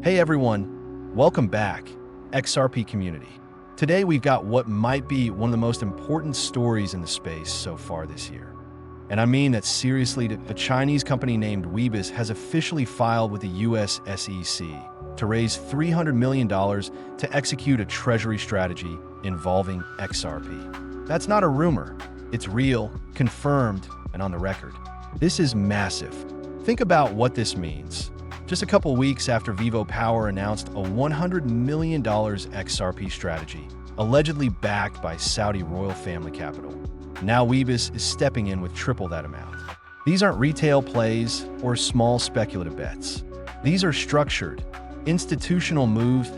Hey everyone, welcome back, XRP community. Today we've got what might be one of the most important stories in the space so far this year. And I mean that seriously. A Chinese company named Webus has officially filed with the US SEC to raise $300 million to execute a treasury strategy involving XRP. That's not a rumor. It's real, confirmed, and on the record. This is massive. Think about what this means. Just a couple weeks after VivoPower announced a $100 million XRP strategy, allegedly backed by Saudi royal family capital, now Webus is stepping in with triple that amount. These aren't retail plays or small speculative bets. These are structured, institutional moves.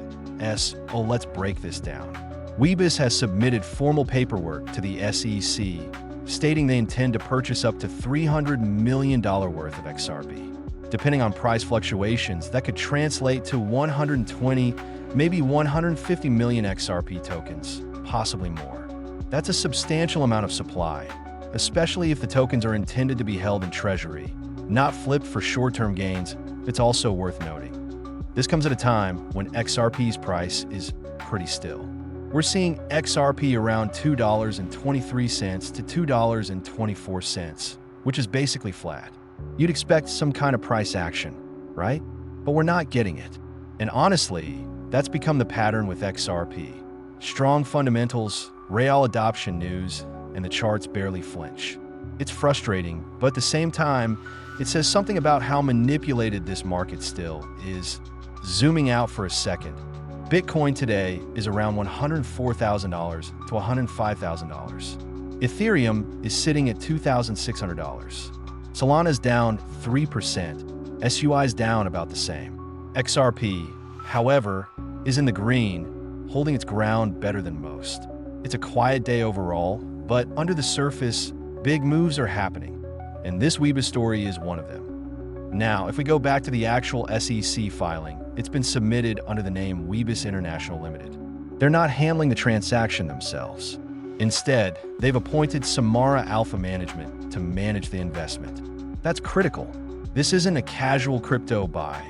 Let's break this down. Webus has submitted formal paperwork to the SEC stating they intend to purchase up to $300 million worth of XRP. Depending on price fluctuations, that could translate to 120, maybe 150 million XRP tokens, possibly more. That's a substantial amount of supply, especially if the tokens are intended to be held in treasury, not flipped for short-term gains. It's also worth noting. This comes at a time when XRP's price is pretty still. We're seeing XRP around $2.23 to $2.24, which is basically flat. You'd expect some kind of price action, right? But we're not getting it. And honestly, that's become the pattern with XRP. Strong fundamentals, real adoption news, and the charts barely flinch. It's frustrating, but at the same time, it says something about how manipulated this market still is. Zooming out for a second, Bitcoin today is around $104,000 to $105,000. Ethereum is sitting at $2,600. Solana's down 3%, SUI's down about the same. XRP, however, is in the green, holding its ground better than most. It's a quiet day overall, but under the surface, big moves are happening, and this Webus story is one of them. Now, if we go back to the actual SEC filing, it's been submitted under the name Webus International Limited. They're not handling the transaction themselves. Instead, they've appointed Samara Alpha Management to manage the investment. That's critical. This isn't a casual crypto buy.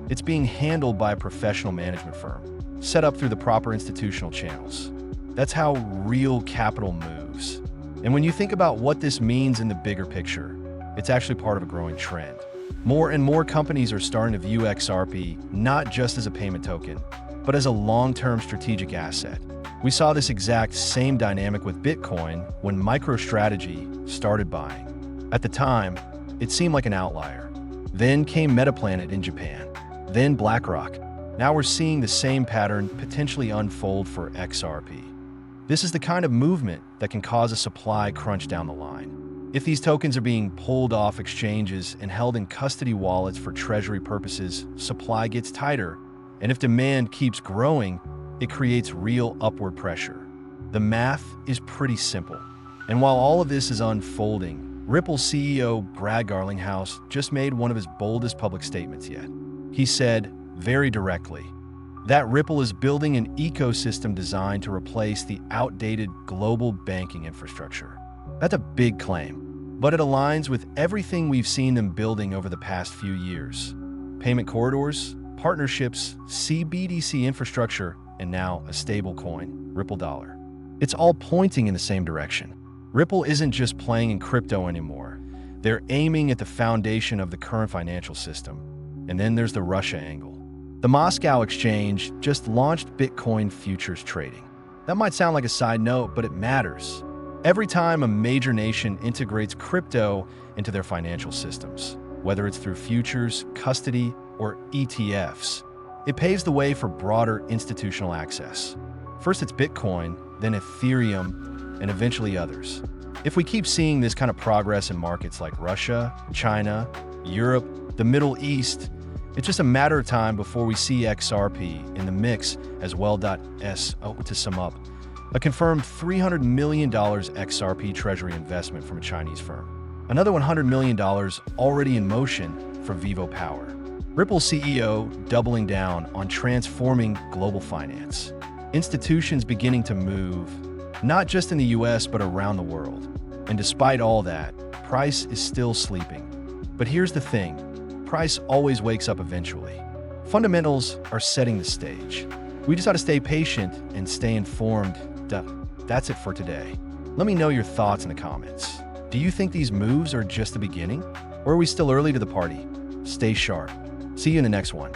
It's being handled by a professional management firm, set up through the proper institutional channels. That's how real capital moves. And when you think about what this means in the bigger picture, it's actually part of a growing trend. More and more companies are starting to view XRP not just as a payment token, but as a long-term strategic asset. We saw this exact same dynamic with Bitcoin when MicroStrategy started buying. At the time, it seemed like an outlier. Then came MetaPlanet in Japan, then BlackRock. Now we're seeing the same pattern potentially unfold for XRP. This is the kind of movement that can cause a supply crunch down the line. If these tokens are being pulled off exchanges and held in custody wallets for treasury purposes, supply gets tighter. And if demand keeps growing, it creates real upward pressure. The math is pretty simple. And while all of this is unfolding, Ripple CEO Brad Garlinghouse just made one of his boldest public statements yet. He said, very directly, that Ripple is building an ecosystem designed to replace the outdated global banking infrastructure. That's a big claim, but it aligns with everything we've seen them building over the past few years. Payment corridors, partnerships, CBDC infrastructure, and now a stable coin, Ripple Dollar. It's all pointing in the same direction. Ripple isn't just playing in crypto anymore. They're aiming at the foundation of the current financial system. And then there's the Russia angle. The Moscow exchange just launched Bitcoin futures trading. That might sound like a side note, but it matters. Every time a major nation integrates crypto into their financial systems, whether it's through futures, custody, or ETFs, it paves the way for broader institutional access. First it's Bitcoin, then Ethereum, and eventually others. If we keep seeing this kind of progress in markets like Russia, China, Europe, the Middle East, it's just a matter of time before we see XRP in the mix as well. To sum up, a confirmed $300 million XRP Treasury investment from a Chinese firm. Another $100 million already in motion from VivoPower. Ripple CEO doubling down on transforming global finance. Institutions beginning to move, not just in the US, but around the world. And despite all that, price is still sleeping. But here's the thing, price always wakes up eventually. Fundamentals are setting the stage. We just got to stay patient and stay informed. That's it for today. Let me know your thoughts in the comments. Do you think these moves are just the beginning? Or are we still early to the party? Stay sharp. See you in the next one.